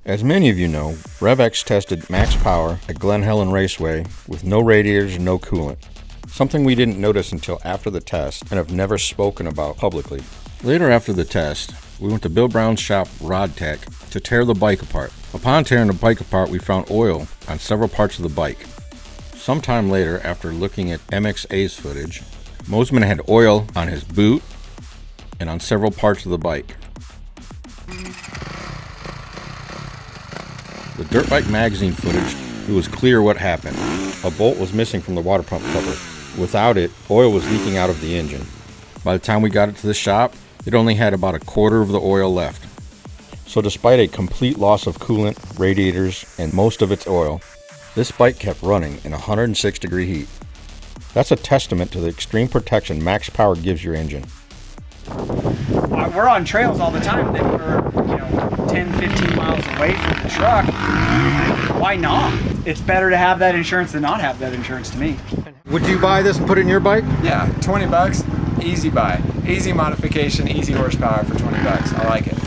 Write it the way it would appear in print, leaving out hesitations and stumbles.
As many of you know, REV X tested max power at Glen Helen Raceway with no radiators and no coolant. Something we didn't notice until after the test and have never spoken about publicly. Later after the test, we went to Bill Brown's shop, Rod Tech, to tear the bike apart. Upon tearing the bike apart, we found oil on several parts of the bike. Sometime later, after looking at MXA's footage, Mosman had oil on his boot and on several parts of the bike. The Dirtbike magazine footage, it was clear what happened. A bolt was missing from the water pump cover. Without it, oil was leaking out of the engine. By the time we got it to the shop, it only had about a quarter of the oil left. So despite a complete loss of coolant, radiators, and most of its oil, this bike kept running in 106-degree heat. That's a testament to the extreme protection max power gives your engine. We're on trails all the time that we're 10, 15 miles away from the truck. Why not? It's better to have that insurance than not have that insurance to me. Would you buy this and put it in your bike? Yeah, 20 bucks, easy buy. Easy modification, easy horsepower for 20 bucks. I like it.